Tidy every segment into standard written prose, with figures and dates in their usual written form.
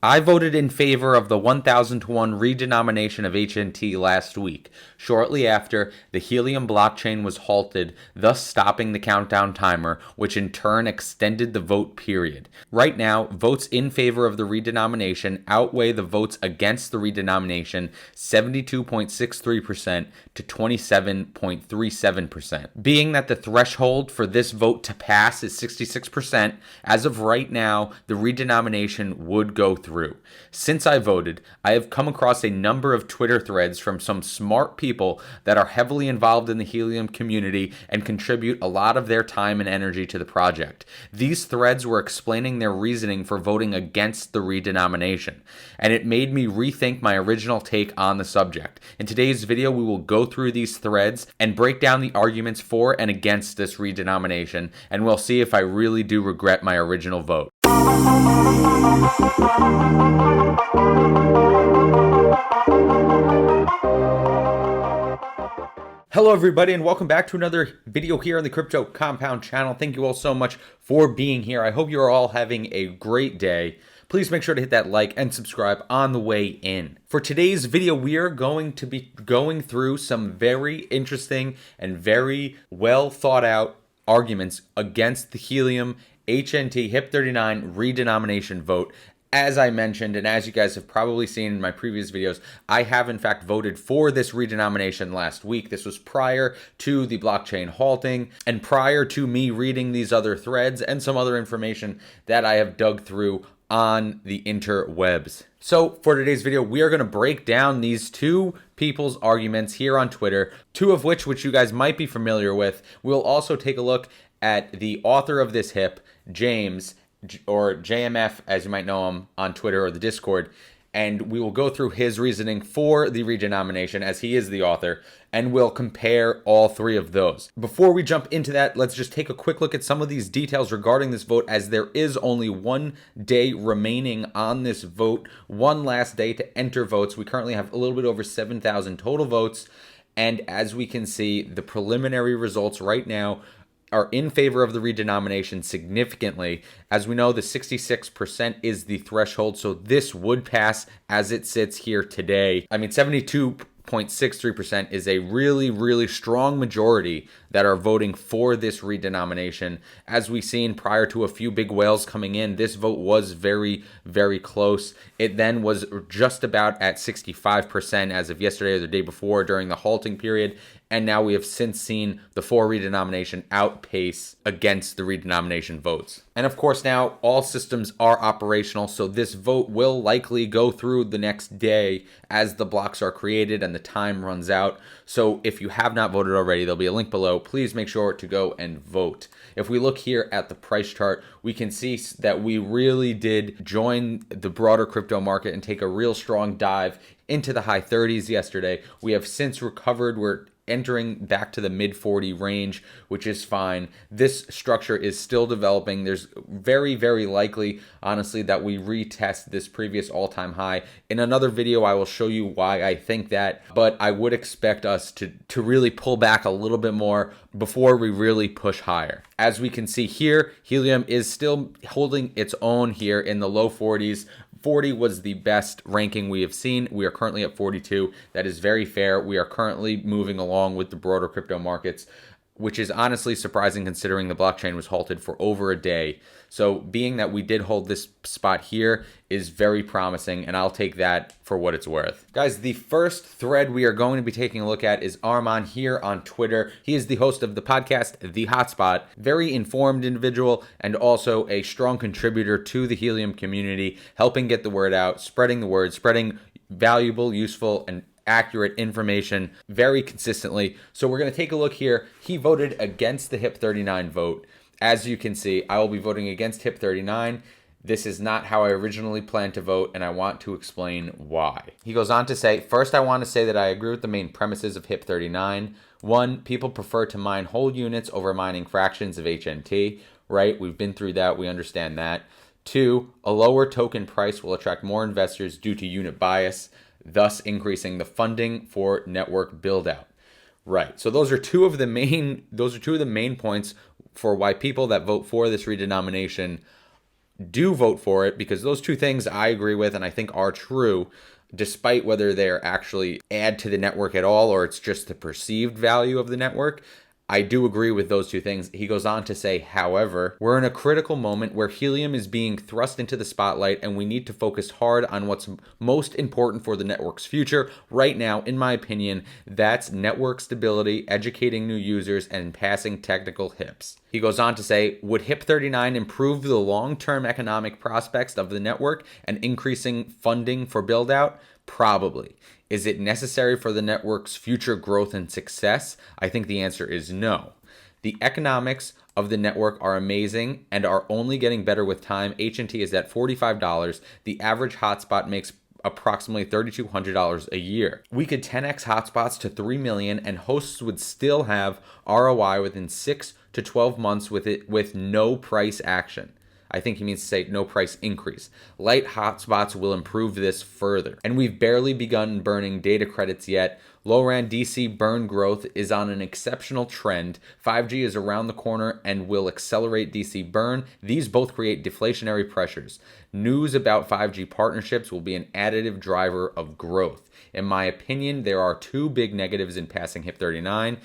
I voted in favor of the 1000 to 1 redenomination of HNT last week, shortly after the Helium blockchain was halted, thus stopping the countdown timer, which in turn extended the vote period. Right now, votes in favor of the redenomination outweigh the votes against the redenomination 72.63% to 27.37%. Being that the threshold for this vote to pass is 66%, as of right now, the redenomination would go through. Since I voted, I have come across a number of Twitter threads from some smart people that are heavily involved in the Helium community and contribute a lot of their time and energy to the project. These threads were explaining their reasoning for voting against the redenomination, and it made me rethink my original take on the subject. In today's video, we will go through these threads and break down the arguments for and against this redenomination, and we'll see if I really do regret my original vote. Hello everybody, and welcome back to another video here on the Crypto Compound channel. Thank you all so much for being here. I hope you are all having a great day. Please make sure to hit that like and subscribe on the way in. For today's video, we are going to be going through some very interesting and very well thought out arguments against the Helium HNT HIP39 redenomination vote. As I mentioned, and as you guys have probably seen in my previous videos, I have in fact voted for this redenomination last week. This was prior to the blockchain halting and prior to me reading these other threads and some other information that I have dug through on the interwebs. So for today's video, we are going to break down these two people's arguments here on Twitter, two of which you guys might be familiar with. We'll also take a look at the author of this HIP, James, or JMF as you might know him on Twitter or the Discord, and we will go through his reasoning for the redenomination as he is the author, and we'll compare all three of those. Before we jump into that, let's just take a quick look at some of these details regarding this vote, as there is only 1 day remaining on this vote, one last day to enter votes. We currently have a little bit over 7,000 total votes, and as we can see, the preliminary results right now are in favor of the redenomination significantly. As we know, the 66% is the threshold, so this would pass as it sits here today. I mean, 72.63% is a really strong majority that are voting for this redenomination. As we've seen prior to a few big whales coming in, this vote was very close. It then was just about at 65% as of yesterday or the day before during the halting period. And now we have since seen the for redenomination outpace against the redenomination votes. And of course, now all systems are operational, so this vote will likely go through the next day as the blocks are created and the time runs out. So if you have not voted already, there'll be a link below. Please make sure to go and vote. If we look here at the price chart, we can see that we really did join the broader crypto market and take a real strong dive into the high 30s yesterday. We have since recovered. We're entering back to the mid 40 range, which is fine. This structure is still developing. There's very likely, honestly, that we retest this previous all-time high. In another video, I will show you why I think that, but I would expect us to really pull back a little bit more before we really push higher. As we can see here, Helium is still holding its own here in the low 40s. 40 was the best ranking we have seen. We are currently at 42. That is very fair. We are currently moving along with the broader crypto markets, which is honestly surprising considering the blockchain was halted for over a day. So being that we did hold this spot here is very promising, and I'll take that for what it's worth. Guys, the first thread we are going to be taking a look at is Arman here on Twitter. He is the host of the podcast, The Hotspot, very informed individual and also a strong contributor to the Helium community, helping get the word out, spreading the word, spreading valuable, useful, and accurate information very consistently. So we're going to take a look here. He voted against the HIP39 vote. As you can see, I will be voting against HIP39. This is not how I originally planned to vote, and I want to explain why. He goes on to say, first I want to say that I agree with the main premises of HIP39. 1, people prefer to mine whole units over mining fractions of HNT, right? We've been through that. We understand that. 2, a lower token price will attract more investors due to unit bias, thus increasing the funding for network build out. Right. So those are two of the main points for why people that vote for this redenomination do vote for it, because those two things I agree with and I think are true, despite whether they're actually add to the network at all or it's just the perceived value of the network. I do agree with those two things. He goes on to say, however, we're in a critical moment where helium is being thrust into the spotlight and we need to focus hard on what's most important for the network's future. Right now, in my opinion, that's network stability, educating new users, and passing technical hips. He goes on to say, would HIP 39 improve the long-term economic prospects of the network and increasing funding for build-out? Probably. Is it necessary for the network's future growth and success? I think the answer is no. The economics of the network are amazing and are only getting better with time. HNT is at $45. The average hotspot makes approximately $3,200 a year. We could 10x hotspots to $3 million and hosts would still have ROI within 6 to 12 months with no price action. I think he means to say no price increase. Light hotspots will improve this further. And we've barely begun burning data credits yet. Low-RAN DC burn growth is on an exceptional trend. 5G is around the corner and will accelerate DC burn. These both create deflationary pressures. News about 5G partnerships will be an additive driver of growth. In my opinion, there are two big negatives in passing HIP 39.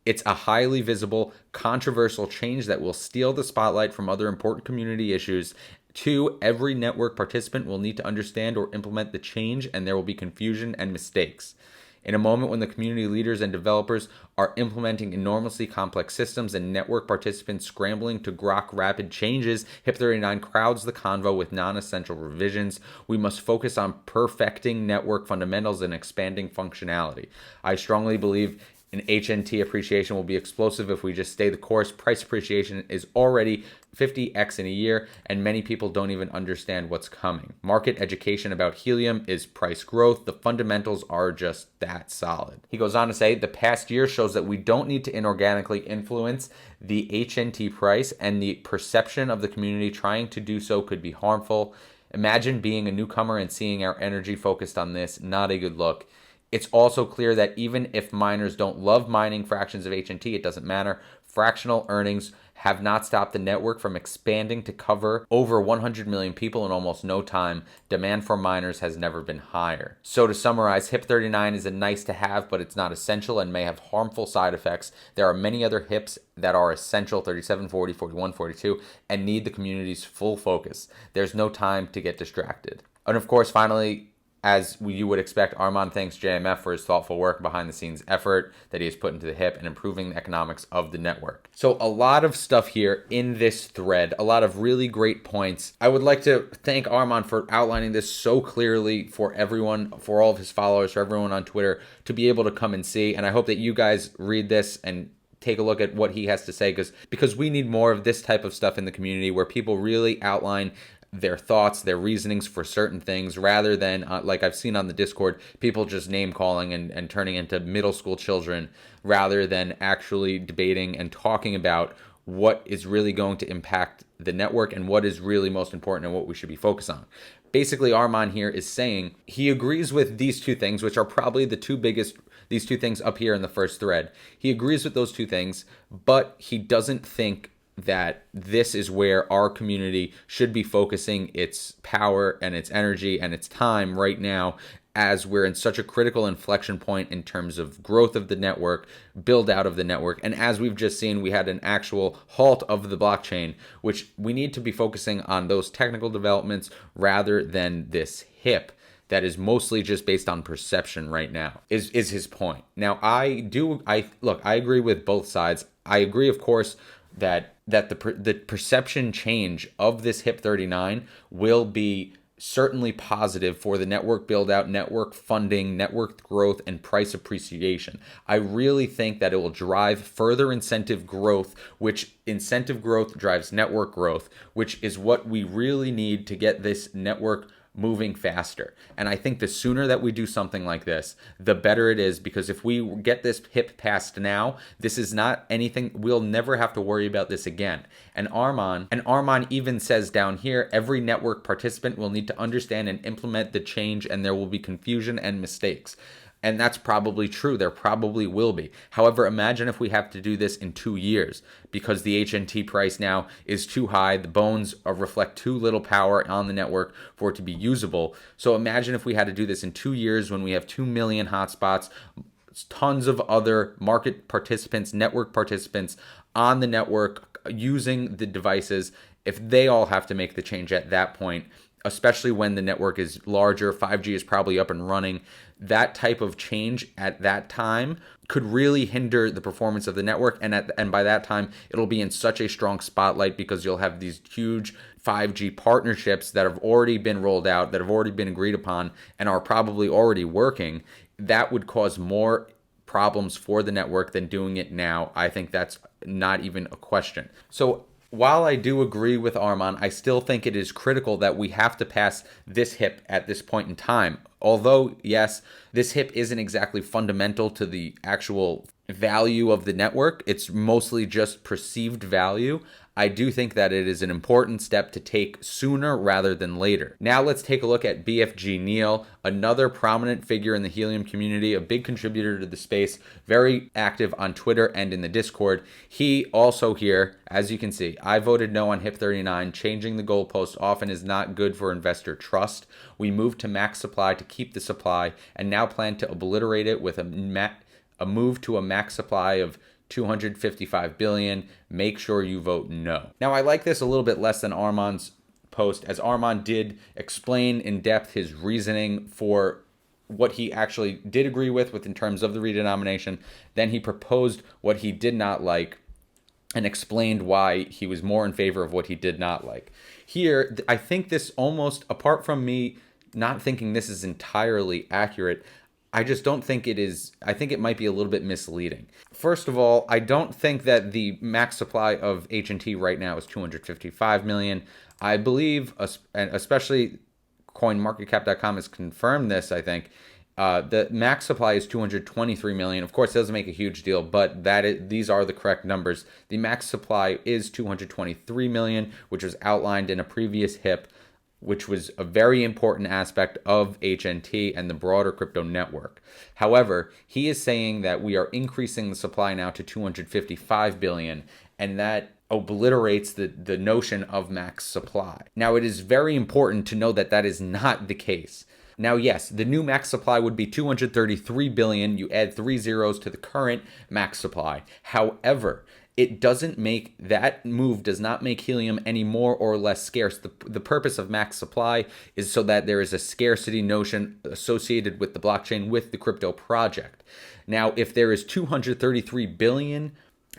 It's a highly visible, controversial change that will steal the spotlight from other important community issues. 2, every network participant will need to understand or implement the change, and there will be confusion and mistakes. In a moment when the community leaders and developers are implementing enormously complex systems and network participants scrambling to grok rapid changes, HIP 39 crowds the convo with non-essential revisions. We must focus on perfecting network fundamentals and expanding functionality. I strongly believe an HNT appreciation will be explosive if we just stay the course. Price appreciation is already 50x in a year, and many people don't even understand what's coming. Market education about helium is price growth. The fundamentals are just that solid. He goes on to say, the past year shows that we don't need to inorganically influence the HNT price, and the perception of the community trying to do so could be harmful. Imagine being a newcomer and seeing our energy focused on this. Not a good look. It's also clear that even if miners don't love mining fractions of HNT, it doesn't matter. Fractional earnings have not stopped the network from expanding to cover over 100 million people in almost no time. Demand for miners has never been higher. So to summarize, HIP 39 is a nice to have, but it's not essential and may have harmful side effects. There are many other HIPs that are essential, 37, 40, 41, 42, and need the community's full focus. There's no time to get distracted. And of course, finally, as you would expect, Armand thanks JMF for his thoughtful work behind the scenes effort that he has put into the HIP and improving the economics of the network. So a lot of stuff here in this thread, a lot of really great points. I would like to thank Armand for outlining this so clearly for everyone, for all of his followers, for everyone on Twitter to be able to come and see. And I hope that you guys read this and take a look at what he has to say, because we need more of this type of stuff in the community where people really outline their thoughts, their reasonings for certain things, rather than, like I've seen on the Discord, people just name calling and turning into middle school children, rather than actually debating and talking about what is really going to impact the network and what is really most important and what we should be focused on. Basically, Armand here is saying he agrees with these two things, which are probably the two biggest, these two things up here in the first thread. He agrees with those two things, but he doesn't think that this is where our community should be focusing its power and its energy and its time right now, as we're in such a critical inflection point in terms of growth of the network, build out of the network. And as we've just seen, we had an actual halt of the blockchain, which we need to be focusing on those technical developments rather than this HIP that is mostly just based on perception right now, is his point. Now, I agree with both sides. I agree, of course, that the perception change of this HIP 39 will be certainly positive for the network build out, network funding, network growth, and price appreciation. I really think that it will drive further incentive growth, which incentive growth drives network growth, which is what we really need to get this network moving faster. And I think the sooner that we do something like this, the better it is, because if we get this HIP passed now, this is not anything, we'll never have to worry about this again. And Armand even says down here, every network participant will need to understand and implement the change, and there will be confusion and mistakes. And that's probably true. There probably will be. However, imagine if we have to do this in 2 years because the HNT price now is too high. The bones reflect too little power on the network for it to be usable. So imagine if we had to do this in 2 years when we have 2 million hotspots, tons of other market participants, network participants on the network using the devices. If they all have to make the change at that point, especially when the network is larger, 5G is probably up and running, that type of change at that time could really hinder the performance of the network. And by that time, it'll be in such a strong spotlight because you'll have these huge 5G partnerships that have already been rolled out, that have already been agreed upon, and are probably already working. That would cause more problems for the network than doing it now. I think that's not even a question. So while I do agree with Arman, I still think it is critical that we have to pass this HIP at this point in time. Although, yes, this HIP isn't exactly fundamental to the actual value of the network, it's mostly just perceived value. I do think that it is an important step to take sooner rather than later. Now let's take a look at BFG Neil, another prominent figure in the Helium community, a big contributor to the space, very active on Twitter and in the Discord. He also here, as you can see, I voted no on HIP 39. Changing the goalpost often is not good for investor trust. We moved to max supply to keep the supply and now plan to obliterate it with a move to a max supply of 255 billion. Make sure you vote no. Now, I like this a little bit less than Arman's post, as Arman did explain in depth his reasoning for what he actually did agree with in terms of the redenomination. Then he proposed what he did not like and explained why he was more in favor of what he did not like. Here, I think this almost, apart from me not thinking this is entirely accurate, I just don't think it is. I think it might be a little bit misleading. First of all, I don't think that the max supply of HNT right now is 255 million. I believe, and especially CoinMarketCap.com has confirmed this, I think, the max supply is 223 million. Of course, it doesn't make a huge deal, but these are the correct numbers. The max supply is 223 million, which was outlined in a previous HIP, which was a very important aspect of HNT and the broader crypto network. However, he is saying that we are increasing the supply now to 255 billion, and that obliterates the notion of max supply. Now, it is very important to know that that is not the case. Now, yes, the new max supply would be 233 billion. You add 3 zeros to the current max supply. However, it doesn't make, that move does not make Helium any more or less scarce. The purpose of max supply is so that there is a scarcity notion associated with the blockchain, with the crypto project. Now, if there is 233 billion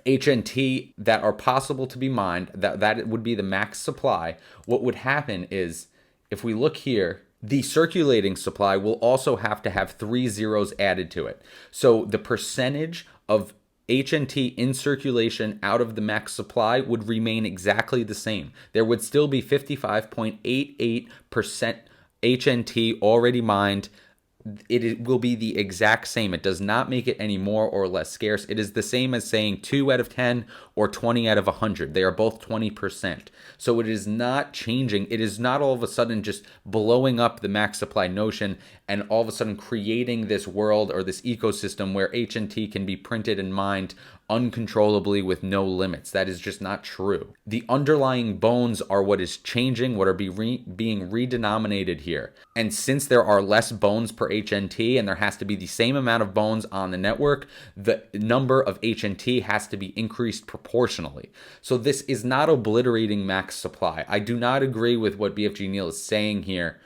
HNT that are possible to be mined, that would be the max supply. What would happen is, if we look here, the circulating supply will also have to have 3 zeros added to it. So the percentage of HNT in circulation out of the max supply would remain exactly the same. There would still be 55.88% HNT already mined. It will be the exact same. It does not make it any more or less scarce. It is the same as saying 2 out of 10 or 20 out of 100. They are both 20%. So it is not changing. It is not all of a sudden just blowing up the max supply notion and all of a sudden creating this world or this ecosystem where HNT can be printed and mined uncontrollably with no limits. That is just not true. The underlying bones are what is changing, what are being redenominated here. And since there are less bones per HNT and there has to be the same amount of bones on the network, the number of HNT has to be increased proportionally. So this is not obliterating max supply. I do not agree with what BFG Neil is saying here.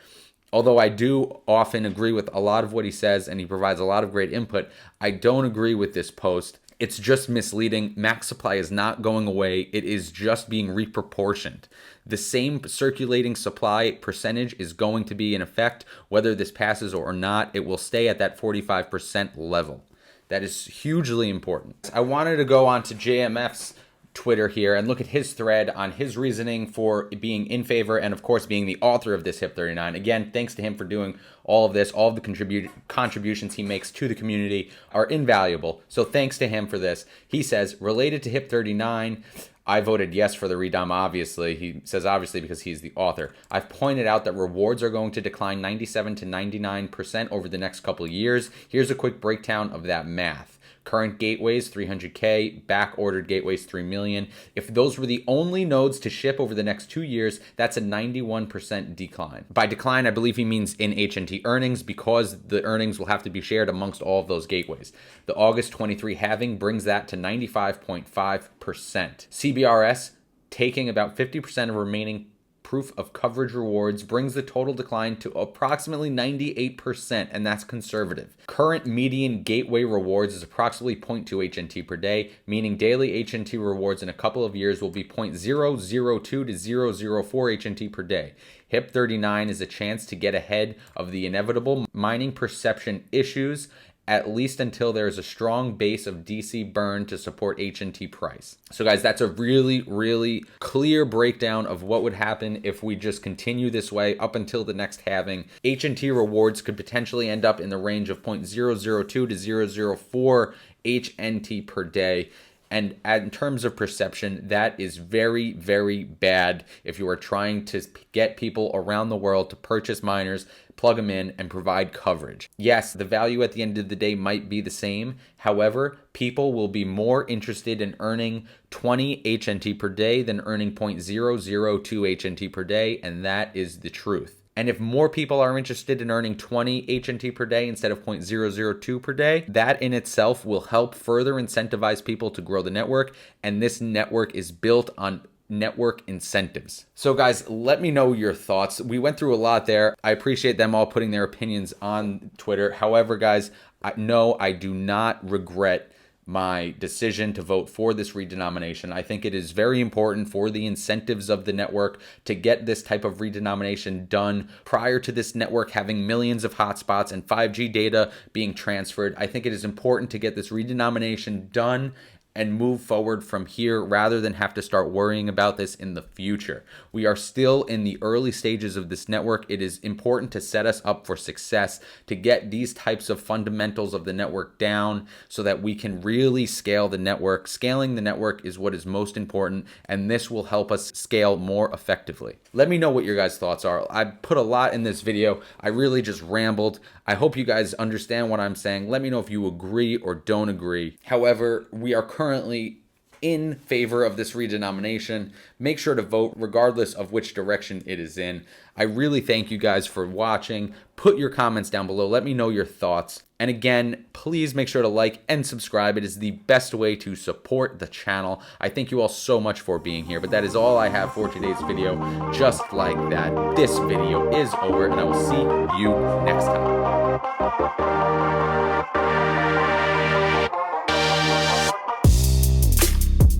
Although I do often agree with a lot of what he says and he provides a lot of great input, I don't agree with this post. It's just misleading. Max supply is not going away. It is just being reproportioned. The same circulating supply percentage is going to be in effect, whether this passes or not. It will stay at that 45% level. That is hugely important. I wanted to go on to JMF's Twitter here and look at his thread on his reasoning for being in favor and, of course, being the author of this HIP 39. Again, thanks to him for doing all of this. All of the contributions he makes to the community are invaluable. So thanks to him for this. He says, related to HIP 39, I voted yes for the redom, obviously. He says obviously because he's the author. I've pointed out that rewards are going to decline 97 to 99% over the next couple of years. Here's a quick breakdown of that math. Current gateways, 300K. Back-ordered gateways, 3 million. If those were the only nodes to ship over the next 2 years, that's a 91% decline. By decline, I believe he means in HNT earnings, because the earnings will have to be shared amongst all of those gateways. The August 23 halving brings that to 95.5%. CBRS, taking about 50% of remaining proof of coverage rewards, brings the total decline to approximately 98%, and that's conservative. Current median gateway rewards is approximately 0.2 HNT per day, meaning daily HNT rewards in a couple of years will be 0.002 to 0.004 HNT per day. HIP 39 is a chance to get ahead of the inevitable mining perception issues, at least until there is a strong base of DC burn to support HNT price. So guys, that's a really, really clear breakdown of what would happen if we just continue this way up until the next halving. HNT rewards could potentially end up in the range of 0.002 to 0.004 HNT per day. And in terms of perception, that is very, very bad if you are trying to get people around the world to purchase miners, plug them in, and provide coverage. Yes, the value at the end of the day might be the same. However, people will be more interested in earning 20 HNT per day than earning 0.002 HNT per day, and that is the truth. And if more people are interested in earning 20 HNT per day instead of 0.002 per day, that in itself will help further incentivize people to grow the network. And this network is built on network incentives. So guys, let me know your thoughts. We went through a lot there. I appreciate them all putting their opinions on Twitter. However, guys, I do not regret my decision to vote for this redenomination. I think it is very important for the incentives of the network to get this type of redenomination done prior to this network having millions of hotspots and 5G data being transferred. I think it is important to get this redenomination done and move forward from here rather than have to start worrying about this in the future. We are still in the early stages of this network. It is important to set us up for success, to get these types of fundamentals of the network down so that we can really scale the network. Scaling the network is what is most important, and this will help us scale more effectively. Let me know what your guys' thoughts are. I put a lot in this video. I really just rambled. I hope you guys understand what I'm saying. Let me know if you agree or don't agree. However, we are currently in favor of this redenomination. Make sure to vote regardless of which direction it is in. I really thank you guys for watching. Put your comments down below. Let me know your thoughts. And again, please make sure to like and subscribe. It is the best way to support the channel. I thank you all so much for being here, but that is all I have for today's video. Just like that, this video is over, and I will see you next time.